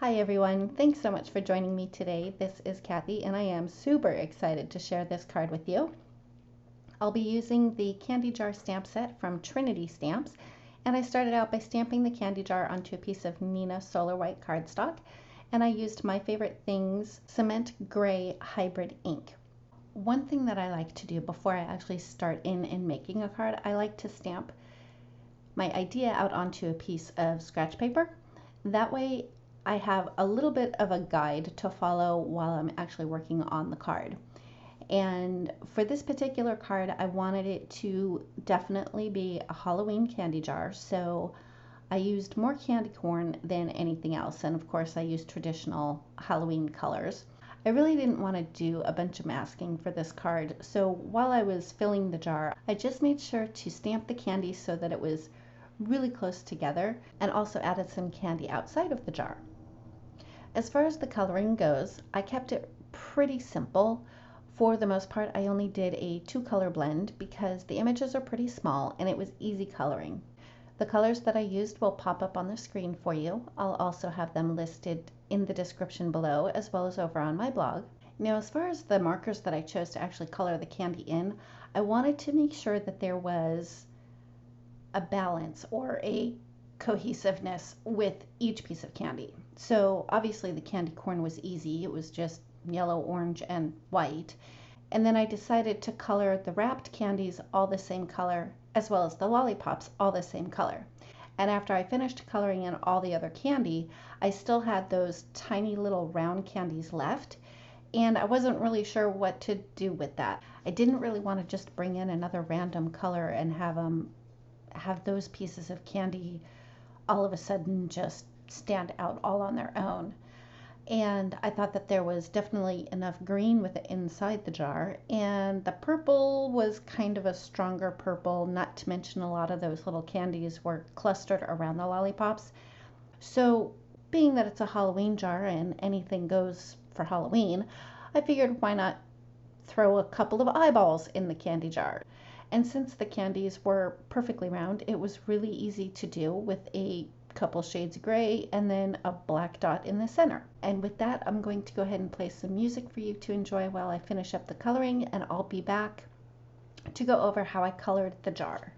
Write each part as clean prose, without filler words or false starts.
Hi everyone, thanks so much for joining me today. This is Kathy and I am super excited to share this card with you. I'll be using the candy jar stamp set from Trinity Stamps, and I started out by stamping the candy jar onto a piece of Nina Solar White cardstock, and I used My Favorite Things Cement Gray Hybrid ink. One thing that I like to do before I actually start in making a card, I like to stamp my idea out onto a piece of scratch paper. That way I have a little bit of a guide to follow while I'm actually working on the card. And for this particular card, I wanted it to definitely be a Halloween candy jar, so I used more candy corn than anything else, and of course I used traditional Halloween colors. I really didn't want to do a bunch of masking for this card, so while I was filling the jar, I just made sure to stamp the candy so that it was really close together, and also added some candy outside of the jar. As far as the coloring goes, I kept it pretty simple. For the most part, I only did a 2-color blend because the images are pretty small and it was easy coloring. The colors that I used will pop up on the screen for you. I'll also have them listed in the description below as well as over on my blog. Now, as far as the markers that I chose to actually color the candy in, I wanted to make sure that there was a balance or a cohesiveness with each piece of candy. So obviously the candy corn was easy. It was just yellow, orange, and white. And then I decided to color the wrapped candies all the same color, as well as the lollipops all the same color. And after I finished coloring in all the other candy, I still had those tiny little round candies left, and I wasn't really sure what to do with that. I didn't really want to just bring in another random color and have those pieces of candy all of a sudden just stand out all on their own. And I thought that there was definitely enough green with it inside the jar, and the purple was kind of a stronger purple, not to mention a lot of those little candies were clustered around the lollipops. So being that it's a Halloween jar and anything goes for Halloween, I figured why not throw a couple of eyeballs in the candy jar. And since the candies were perfectly round, it was really easy to do with a couple shades of gray and then a black dot in the center. And with that, I'm going to go ahead and play some music for you to enjoy while I finish up the coloring, and I'll be back to go over how I colored the jar.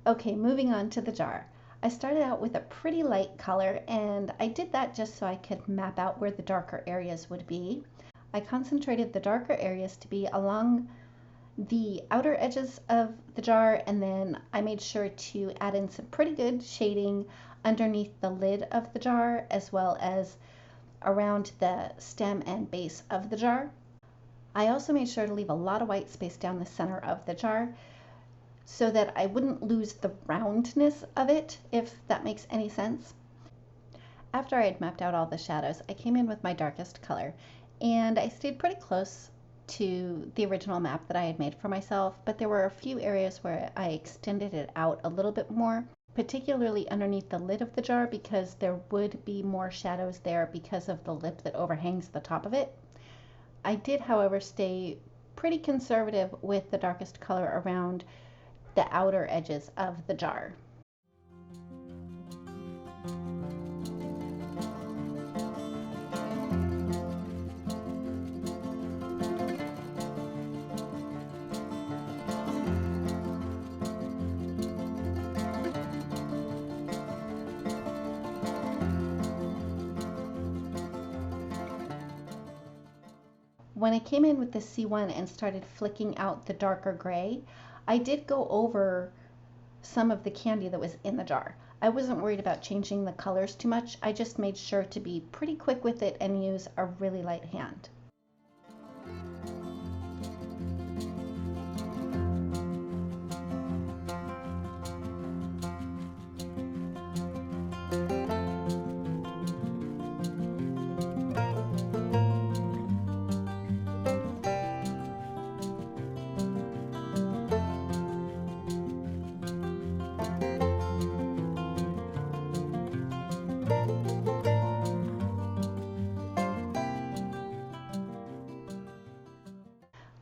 Okay, moving on to the jar. I started out with a pretty light color, and I did that just so I could map out where the darker areas would be. I concentrated the darker areas to be along the outer edges of the jar, and then I made sure to add in some pretty good shading underneath the lid of the jar as well as around the stem and base of the jar. I also made sure to leave a lot of white space down the center of the jar so that I wouldn't lose the roundness of it, if that makes any sense. After I had mapped out all the shadows, I came in with my darkest color, and I stayed pretty close to the original map that I had made for myself, but there were a few areas where I extended it out a little bit more, particularly underneath the lid of the jar, because there would be more shadows there because of the lip that overhangs the top of it. I did, however, stay pretty conservative with the darkest color around the outer edges of the jar. When I came in with the C1 and started flicking out the darker gray, I did go over some of the candy that was in the jar. I wasn't worried about changing the colors too much. I just made sure to be pretty quick with it and use a really light hand.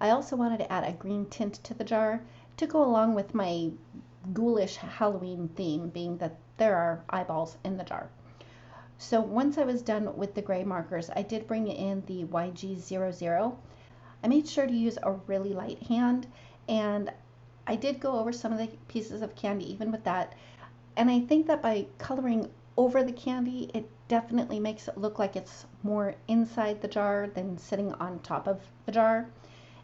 I also wanted to add a green tint to the jar to go along with my ghoulish Halloween theme, being that there are eyeballs in the jar. So once I was done with the gray markers, I did bring in the YG00. I made sure to use a really light hand, and I did go over some of the pieces of candy even with that. And I think that by coloring over the candy, it definitely makes it look like it's more inside the jar than sitting on top of the jar.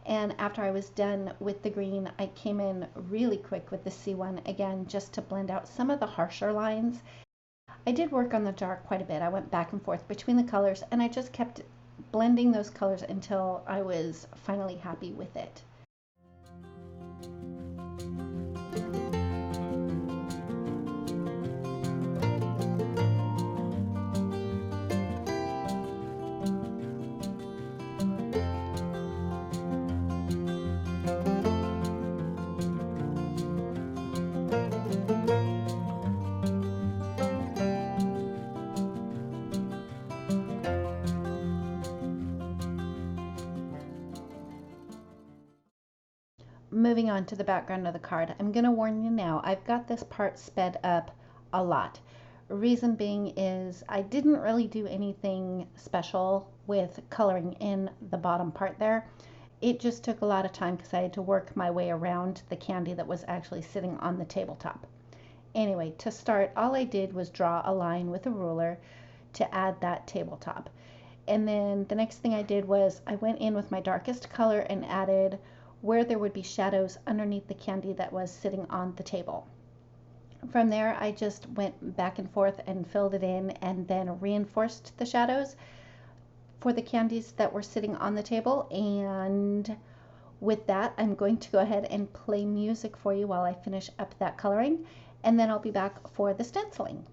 And after I was done with the green, I came in really quick with the C1 again, just to blend out some of the harsher lines. I did work on the jar quite a bit. I went back and forth between the colors, and I just kept blending those colors until I was finally happy with it. Moving on to the background of the card, I'm going to warn you now, I've got this part sped up a lot. Reason being is I didn't really do anything special with coloring in the bottom part there. It just took a lot of time because I had to work my way around the candy that was actually sitting on the tabletop. Anyway, to start, all I did was draw a line with a ruler to add that tabletop. And then the next thing I did was I went in with my darkest color and added where there would be shadows underneath the candy that was sitting on the table. From there, I just went back and forth and filled it in and then reinforced the shadows for the candies that were sitting on the table. And with that, I'm going to go ahead and play music for you while I finish up that coloring, and then I'll be back for the stenciling.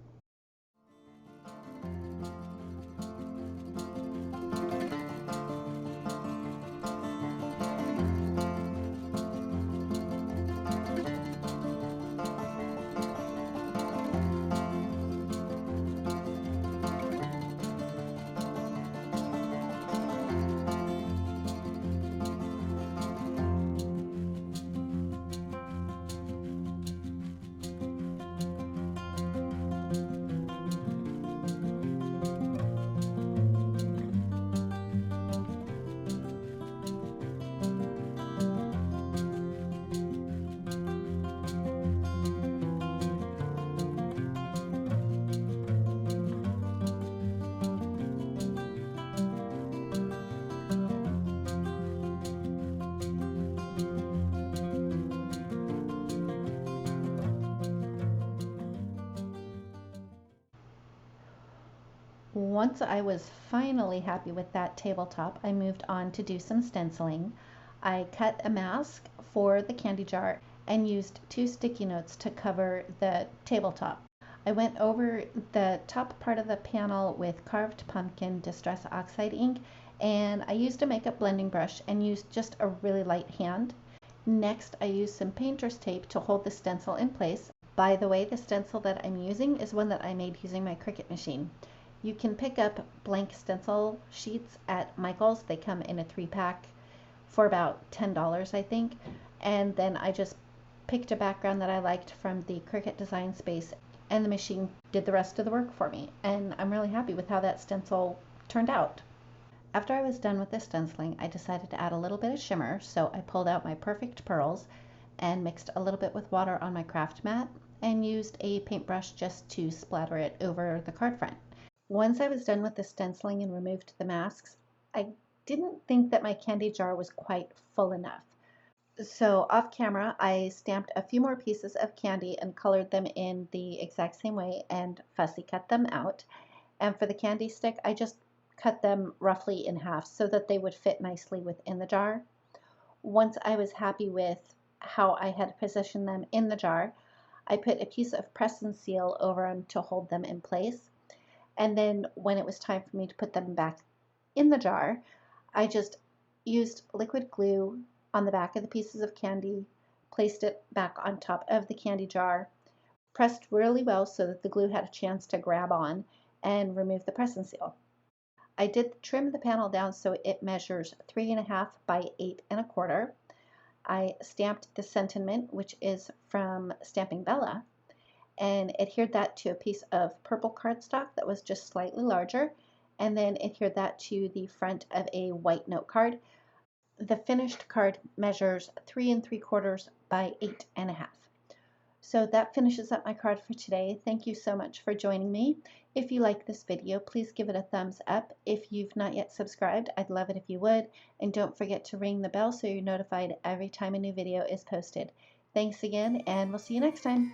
Once I was finally happy with that tabletop, I moved on to do some stenciling. I cut a mask for the candy jar and used 2 sticky notes to cover the tabletop. I went over the top part of the panel with carved pumpkin distress oxide ink, and I used a makeup blending brush and used just a really light hand. Next, I used some painter's tape to hold the stencil in place. By the way, the stencil that I'm using is one that I made using my Cricut machine. You can pick up blank stencil sheets at Michael's. They come in a 3-pack for about $10, I think. And then I just picked a background that I liked from the Cricut design space, and the machine did the rest of the work for me. And I'm really happy with how that stencil turned out. After I was done with the stenciling, I decided to add a little bit of shimmer, so I pulled out my Perfect Pearls and mixed a little bit with water on my craft mat and used a paintbrush just to splatter it over the card front. Once I was done with the stenciling and removed the masks, I didn't think that my candy jar was quite full enough. So off camera, I stamped a few more pieces of candy and colored them in the exact same way and fussy cut them out. And for the candy stick, I just cut them roughly in half so that they would fit nicely within the jar. Once I was happy with how I had positioned them in the jar, I put a piece of press and seal over them to hold them in place. And then when it was time for me to put them back in the jar, I just used liquid glue on the back of the pieces of candy, placed it back on top of the candy jar, pressed really well so that the glue had a chance to grab on, and removed the press and seal. I did trim the panel down so it measures 3.5 by 8.25. I stamped the sentiment, which is from Stamping Bella, and adhered that to a piece of purple cardstock that was just slightly larger, and then adhered that to the front of a white note card. The finished card measures 3.75 by 8.5. So that finishes up my card for today. Thank you so much for joining me. If you like this video, please give it a thumbs up. If you've not yet subscribed, I'd love it if you would. And don't forget to ring the bell so you're notified every time a new video is posted. Thanks again, and we'll see you next time.